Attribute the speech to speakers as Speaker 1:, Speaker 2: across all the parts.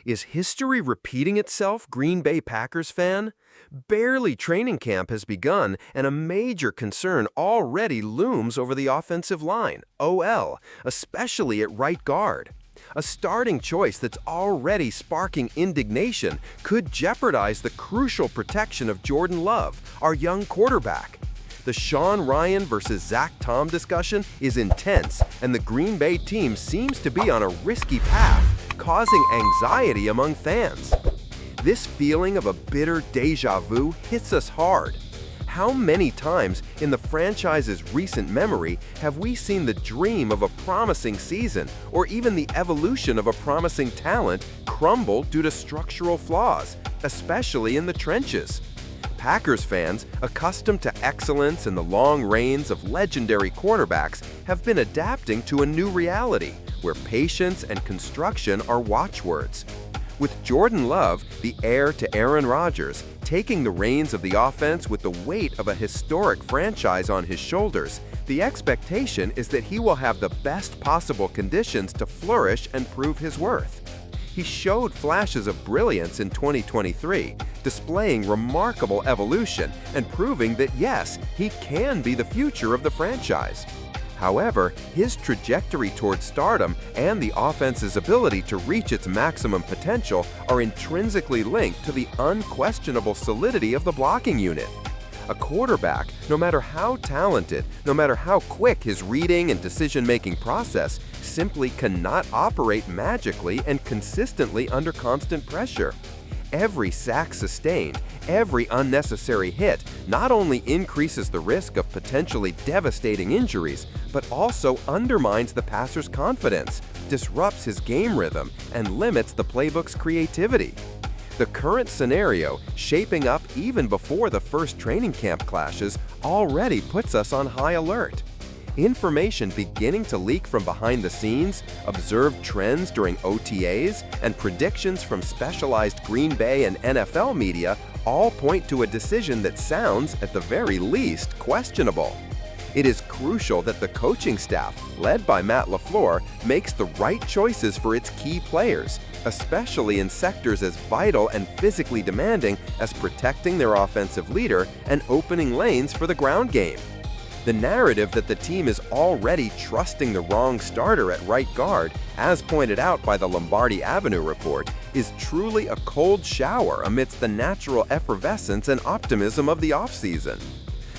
Speaker 1: Is history repeating itself, Green Bay Packers fan? Barely training camp has begun, and a major concern already looms over the offensive line, OL, especially at right guard. A starting choice that's already sparking indignation could jeopardize the crucial protection of Jordan Love, our young quarterback. The Sean Rhyan versus Zach Tom discussion is intense, and the Green Bay team seems to be on a risky path, causing anxiety among fans. This feeling of a bitter déjà vu hits us hard. How many times in the franchise's recent memory have we seen the dream of a promising season, or even the evolution of a promising talent, crumble due to structural flaws, especially in the trenches? Packers fans, accustomed to excellence and the long reigns of legendary quarterbacks, have been adapting to a new reality, where patience and construction are watchwords. With Jordan Love, the heir to Aaron Rodgers, taking the reins of the offense with the weight of a historic franchise on his shoulders, the expectation is that he will have the best possible conditions to flourish and prove his worth. He showed flashes of brilliance in 2023, displaying remarkable evolution and proving that yes, he can be the future of the franchise. However, his trajectory towards stardom and the offense's ability to reach its maximum potential are intrinsically linked to the unquestionable solidity of the blocking unit. A quarterback, no matter how talented, no matter how quick his reading and decision-making process, simply cannot operate magically and consistently under constant pressure. Every sack sustained, every unnecessary hit not only increases the risk of potentially devastating injuries, but also undermines the passer's confidence, disrupts his game rhythm, and limits the playbook's creativity. The current scenario, shaping up even before the first training camp clashes, already puts us on high alert. Information beginning to leak from behind the scenes, observed trends during OTAs, and predictions from specialized Green Bay and NFL media all point to a decision that sounds, at the very least, questionable. It is crucial that the coaching staff, led by Matt LaFleur, makes the right choices for its key players, especially in sectors as vital and physically demanding as protecting their offensive leader and opening lanes for the ground game. The narrative that the team is already trusting the wrong starter at right guard, as pointed out by the Lombardi Avenue report, is truly a cold shower amidst the natural effervescence and optimism of the offseason.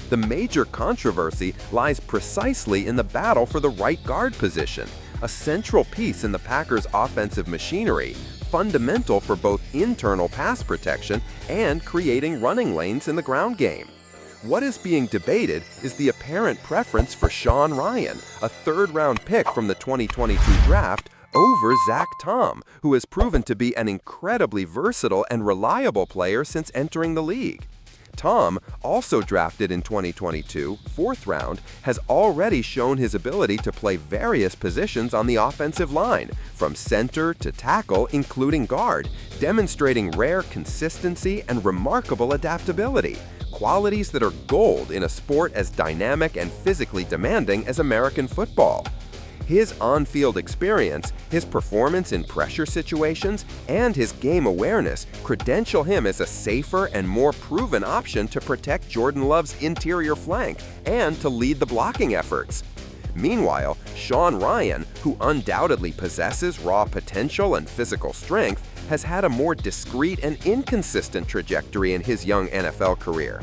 Speaker 1: The major controversy lies precisely in the battle for the right guard position, a central piece in the Packers' offensive machinery, fundamental for both internal pass protection and creating running lanes in the ground game. What is being debated is the apparent preference for Sean Rhyan, a third-round pick from the 2022 draft, over Zach Tom, who has proven to be an incredibly versatile and reliable player since entering the league. Tom, also drafted in 2022, fourth round, has already shown his ability to play various positions on the offensive line, from center to tackle, including guard, demonstrating rare consistency and remarkable adaptability, qualities that are gold in a sport as dynamic and physically demanding as American football. His on-field experience, his performance in pressure situations, and his game awareness credential him as a safer and more proven option to protect Jordan Love's interior flank and to lead the blocking efforts. Meanwhile, Sean Rhyan, who undoubtedly possesses raw potential and physical strength, has had a more discreet and inconsistent trajectory in his young NFL career.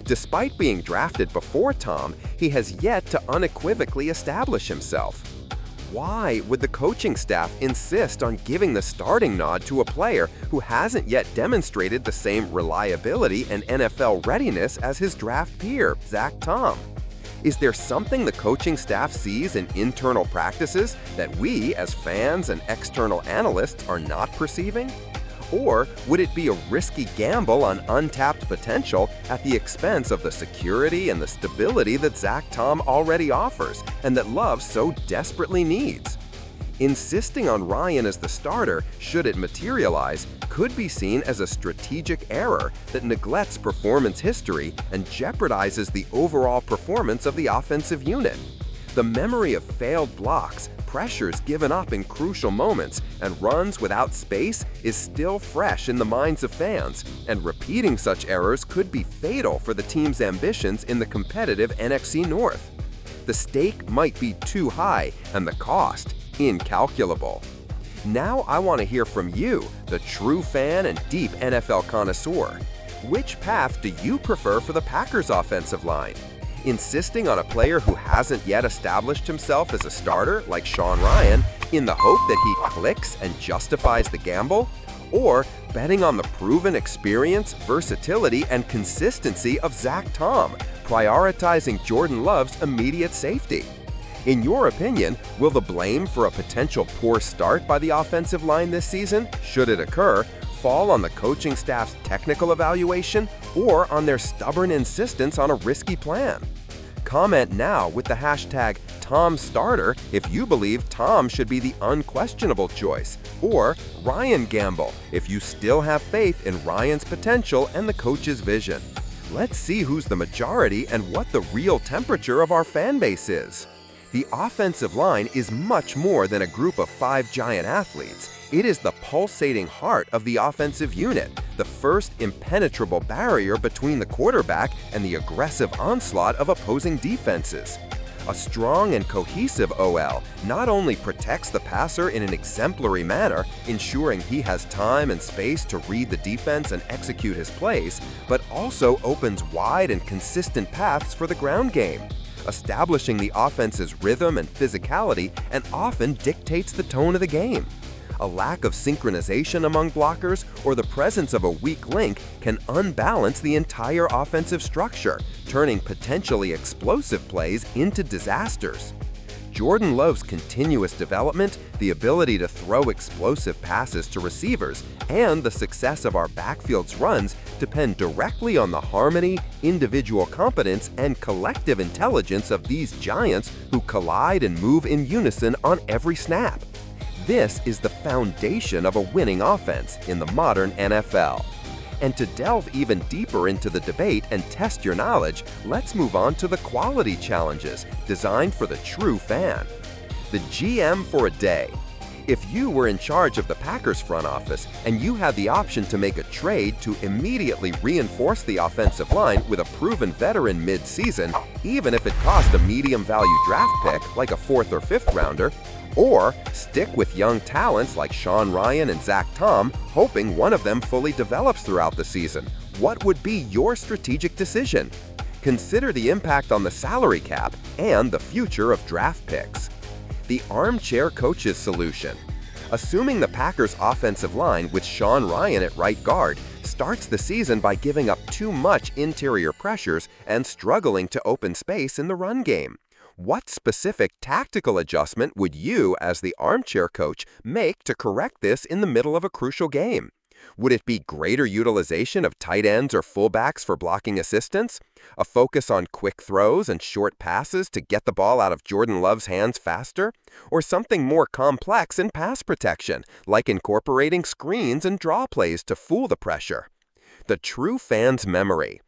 Speaker 1: Despite being drafted before Tom, he has yet to unequivocally establish himself. Why would the coaching staff insist on giving the starting nod to a player who hasn't yet demonstrated the same reliability and NFL readiness as his draft peer, Zach Tom? Is there something the coaching staff sees in internal practices that we, as fans and external analysts, are not perceiving? Or would it be a risky gamble on untapped potential at the expense of the security and the stability that Zach Tom already offers and that Love so desperately needs? Insisting on Rhyan as the starter, should it materialize, could be seen as a strategic error that neglects performance history and jeopardizes the overall performance of the offensive unit. The memory of failed blocks, pressures given up in crucial moments, and runs without space is still fresh in the minds of fans, and repeating such errors could be fatal for the team's ambitions in the competitive NFC North. The stake might be too high and the cost incalculable. Now I want to hear from you, the true fan and deep NFL connoisseur. Which path do you prefer for the Packers offensive line? Insisting on a player who hasn't yet established himself as a starter, like Sean Rhyan, in the hope that he clicks and justifies the gamble? Or betting on the proven experience, versatility, and consistency of Zach Tom, prioritizing Jordan Love's immediate safety? In your opinion, will the blame for a potential poor start by the offensive line this season, should it occur, fall on the coaching staff's technical evaluation or on their stubborn insistence on a risky plan? Comment now with the hashtag #TomStarter if you believe Tom should be the unquestionable choice, or Ryan Gamble if you still have faith in Ryan's potential and the coach's vision. Let's see who's the majority and what the real temperature of our fan base is. The offensive line is much more than a group of 5 giant athletes. It is the pulsating heart of the offensive unit, the first impenetrable barrier between the quarterback and the aggressive onslaught of opposing defenses. A strong and cohesive OL not only protects the passer in an exemplary manner, ensuring he has time and space to read the defense and execute his plays, but also opens wide and consistent paths for the ground game, establishing the offense's rhythm and physicality, and often dictates the tone of the game. A lack of synchronization among blockers or the presence of a weak link can unbalance the entire offensive structure, turning potentially explosive plays into disasters. Jordan Love's continuous development, the ability to throw explosive passes to receivers, and the success of our backfield's runs depend directly on the harmony, individual competence, and collective intelligence of these giants who collide and move in unison on every snap. This is the foundation of a winning offense in the modern NFL. And to delve even deeper into the debate and test your knowledge, let's move on to the quality challenges designed for the true fan. The GM for a day. If you were in charge of the Packers front office and you had the option to make a trade to immediately reinforce the offensive line with a proven veteran mid-season, even if it cost a medium-value draft pick like a 4th or 5th rounder, or stick with young talents like Sean Rhyan and Zach Tom, hoping one of them fully develops throughout the season, what would be your strategic decision? Consider the impact on the salary cap and the future of draft picks. The armchair coach's solution. Assuming the Packers' offensive line with Sean Rhyan at right guard starts the season by giving up too much interior pressures and struggling to open space in the run game, what specific tactical adjustment would you, as the armchair coach, make to correct this in the middle of a crucial game? Would it be greater utilization of tight ends or fullbacks for blocking assistance? A focus on quick throws and short passes to get the ball out of Jordan Love's hands faster? Or something more complex in pass protection, like incorporating screens and draw plays to fool the pressure? The true fan's memory.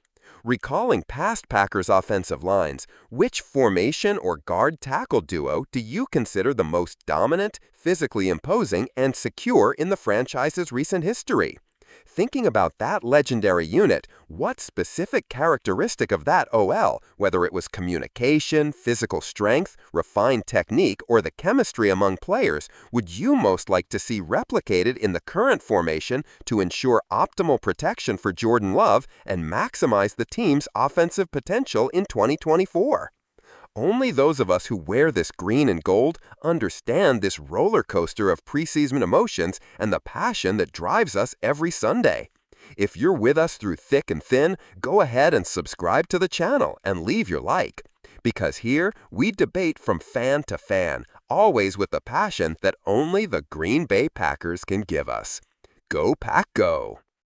Speaker 1: Recalling past Packers offensive lines, which formation or guard-tackle duo do you consider the most dominant, physically imposing, and secure in the franchise's recent history? Thinking about that legendary unit, what specific characteristic of that OL, whether it was communication, physical strength, refined technique, or the chemistry among players, would you most like to see replicated in the current formation to ensure optimal protection for Jordan Love and maximize the team's offensive potential in 2024? Only those of us who wear this green and gold understand this roller coaster of preseason emotions and the passion that drives us every Sunday. If you're with us through thick and thin, go ahead and subscribe to the channel and leave your like. Because here, we debate from fan to fan, always with the passion that only the Green Bay Packers can give us. Go Pack Go!